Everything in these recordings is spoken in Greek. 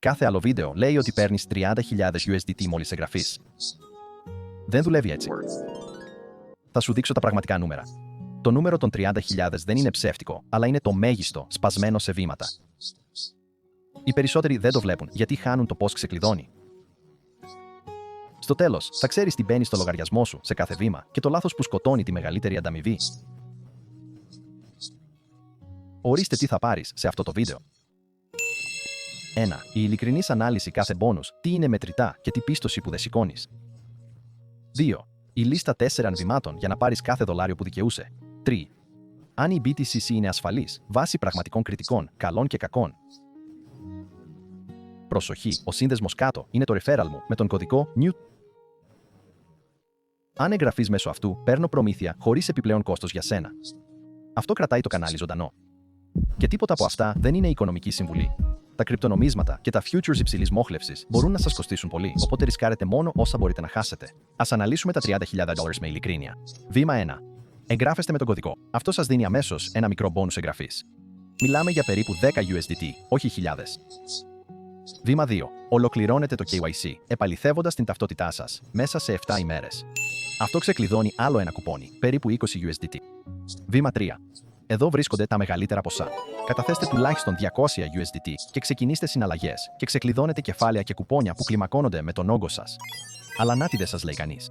Κάθε άλλο βίντεο λέει ότι παίρνεις 30.000 USDT μόλις εγγραφείς. Δεν δουλεύει έτσι. Θα σου δείξω τα πραγματικά νούμερα. Το νούμερο των 30.000 δεν είναι ψεύτικο, αλλά είναι το μέγιστο, σπασμένο σε βήματα. Οι περισσότεροι δεν το βλέπουν γιατί χάνουν το πώς ξεκλειδώνει. Στο τέλος, θα ξέρεις τι μπαίνει στο λογαριασμό σου σε κάθε βήμα και το λάθος που σκοτώνει τη μεγαλύτερη ανταμοιβή. Ορίστε τι θα πάρεις σε αυτό το βίντεο. 1. Η ειλικρινής ανάλυση κάθε μπόνους, τι είναι μετρητά και τι πίστοση που δεν σηκώνεις. 2. Η λίστα 4 βημάτων για να πάρεις κάθε δολάριο που δικαιούσε. 3. Αν η BTCC είναι ασφαλής, βάσει πραγματικών κριτικών, καλών και κακών. Προσοχή, ο σύνδεσμος κάτω είναι το referral μου με τον κωδικό NEW. Αν εγγραφείς μέσω αυτού, παίρνω προμήθεια χωρίς επιπλέον κόστος για σένα. Αυτό κρατάει το κανάλι ζωντανό. Και τίποτα από αυτά δεν είναι οικονομική συμβουλή. Τα κρυπτονομίσματα και τα futures υψηλής μόχλευσης μπορούν να σας κοστίσουν πολύ, οπότε ρισκάρετε μόνο όσα μπορείτε να χάσετε. Ας αναλύσουμε τα $30.000 με ειλικρίνεια. Βήμα 1. Εγγράφεστε με τον κωδικό. Αυτό σας δίνει αμέσως ένα μικρό μπόνους εγγραφής. Μιλάμε για περίπου 10 USDT, όχι χιλιάδες. Βήμα 2. Ολοκληρώνετε το KYC, επαληθεύοντας την ταυτότητά σας, μέσα σε 7 ημέρες. Αυτό ξεκλειδώνει άλλο ένα κουπόνι, περίπου 20 USDT. Βήμα 3. Εδώ βρίσκονται τα μεγαλύτερα ποσά. Καταθέστε τουλάχιστον 200 USDT και ξεκινήστε συναλλαγές και ξεκλειδώνετε κεφάλαια και κουπόνια που κλιμακώνονται με τον όγκο σας. Αλλά να τι δεν σας λέει κανείς.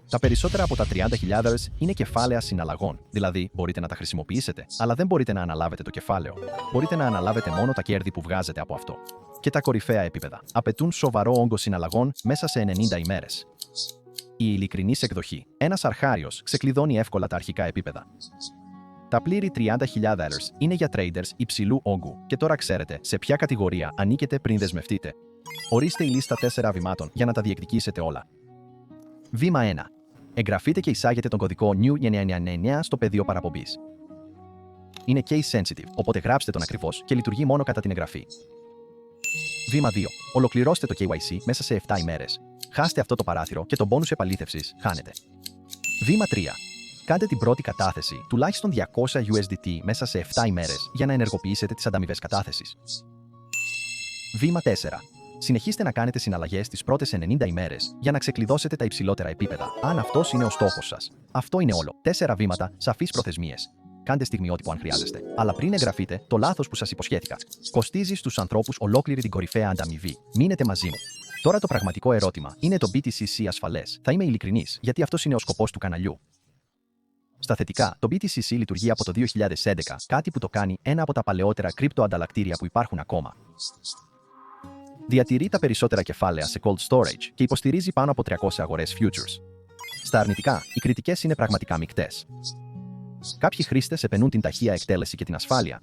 Τα περισσότερα από τα 30.000 είναι κεφάλαια συναλλαγών, δηλαδή μπορείτε να τα χρησιμοποιήσετε, αλλά δεν μπορείτε να αναλάβετε το κεφάλαιο. Μπορείτε να αναλάβετε μόνο τα κέρδη που βγάζετε από αυτό. Και τα κορυφαία επίπεδα απαιτούν σοβαρό όγκο συναλλαγών μέσα σε 90 ημέρες. Η ειλικρινής εκδοχή. Ένας αρχάριος ξεκλειδώνει εύκολα τα αρχικά επίπεδα. Τα πλήρη 30.000 είναι για traders υψηλού όγκου και τώρα ξέρετε σε ποια κατηγορία ανήκετε πριν δεσμευτείτε. Ορίστε η λίστα 4 βημάτων για να τα διεκδικήσετε όλα. Βήμα 1. Εγγραφείτε και εισάγετε τον κωδικό NEW999 στο πεδίο παραπομπής. Είναι case sensitive, οπότε γράψτε τον ακριβώς και λειτουργεί μόνο κατά την εγγραφή. Βήμα 2. Ολοκληρώστε το KYC μέσα σε 7 ημέρες. Χάστε αυτό το παράθυρο και τον μπόνους επαλήθευσης χάνετε. Βήμα 3. Κάντε την πρώτη κατάθεση τουλάχιστον 200 USDT μέσα σε 7 ημέρες για να ενεργοποιήσετε τις ανταμοιβές κατάθεσης. Βήμα 4. Συνεχίστε να κάνετε συναλλαγές τις πρώτες 90 ημέρες για να ξεκλειδώσετε τα υψηλότερα επίπεδα, αν αυτός είναι ο στόχος σας. Αυτό είναι όλο. 4 βήματα, σαφείς προθεσμίες. Κάντε στιγμιότυπο αν χρειάζεστε. Αλλά πριν εγγραφείτε, το λάθος που σας υποσχέθηκα. Κοστίζει στους ανθρώπους ολόκληρη την κορυφαία ανταμοιβή. Μείνετε μαζί μου. Τώρα το πραγματικό ερώτημα: είναι το BTCC ασφαλές? Θα είμαι ειλικρινής, γιατί αυτός είναι ο σκοπός του καναλιού. Στα θετικά, το BTCC λειτουργεί από το 2011, κάτι που το κάνει ένα από τα παλαιότερα κρυπτοανταλλακτήρια που υπάρχουν ακόμα. Διατηρεί τα περισσότερα κεφάλαια σε cold storage και υποστηρίζει πάνω από 300 αγορές futures. Στα αρνητικά, οι κριτικές είναι πραγματικά μεικτές. Κάποιοι χρήστες επενούν την ταχεία εκτέλεση και την ασφάλεια.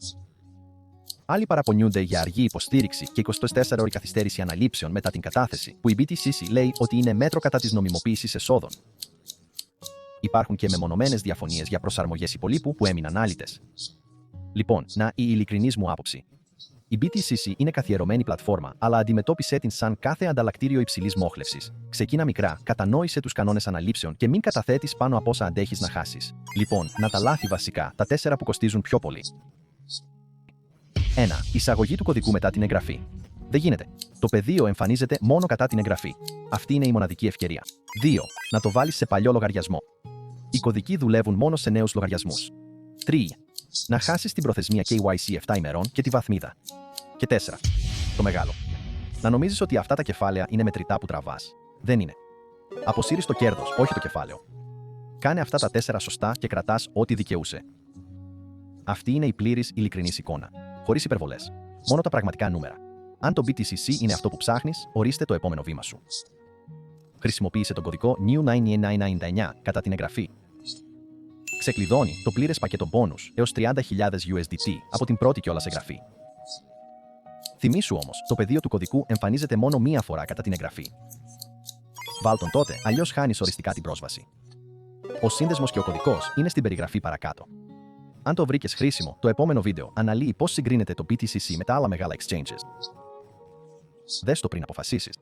Άλλοι παραπονιούνται για αργή υποστήριξη και 24ωρη καθυστέρηση αναλήψεων μετά την κατάθεση, που η BTCC λέει ότι είναι μέτρο κατά της νομιμοποίησης εσόδων. Υπάρχουν και μεμονωμένες διαφωνίες για προσαρμογές υπολείπου που έμειναν άλυτες. Λοιπόν, η ειλικρινής μου άποψη. Η BTCC είναι καθιερωμένη πλατφόρμα, αλλά αντιμετώπισε την σαν κάθε ανταλλακτήριο υψηλής μόχλευσης. Ξεκίνα μικρά, κατανόησε τους κανόνες αναλήψεων και μην καταθέτεις πάνω από όσα αντέχεις να χάσεις. Λοιπόν, να τα λάθη βασικά, τα 4 που κοστίζουν πιο πολύ. 1. Εισαγωγή του κωδικού μετά την εγγραφή. Δεν γίνεται. Το πεδίο εμφανίζεται μόνο κατά την εγγραφή. Αυτή είναι η μοναδική ευκαιρία. 2. Να το βάλεις σε παλιό λογαριασμό. Οι κωδικοί δουλεύουν μόνο σε νέους λογαριασμούς. 3. Να χάσεις την προθεσμία KYC 7 ημερών και τη βαθμίδα. Και 4. Το μεγάλο. Να νομίζεις ότι αυτά τα κεφάλαια είναι μετρητά που τραβάς. Δεν είναι. Αποσύρεις το κέρδος, όχι το κεφάλαιο. Κάνε αυτά τα 4 σωστά και κρατάς ό,τι δικαιούσε. Αυτή είναι η πλήρης ειλικρινής εικόνα. Χωρίς υπερβολές. Μόνο τα πραγματικά νούμερα. Αν το BTCC είναι αυτό που ψάχνεις, ορίστε το επόμενο βήμα σου. Χρησιμοποίησε τον κωδικό NEW999 κατά την εγγραφή. Ξεκλειδώνει το πλήρες πακέτο bonus έως 30.000 USDT από την πρώτη κιόλας εγγραφή. Θυμήσου όμως, το πεδίο του κωδικού εμφανίζεται μόνο μία φορά κατά την εγγραφή. Βάλ τον τότε, αλλιώς χάνεις οριστικά την πρόσβαση. Ο σύνδεσμος και ο κωδικός είναι στην περιγραφή παρακάτω. Αν το βρήκες χρήσιμο, το επόμενο βίντεο αναλύει πώς συγκρίνεται το BTCC με τα άλλα μεγάλα exchanges. Δες το πριν αποφασίσεις.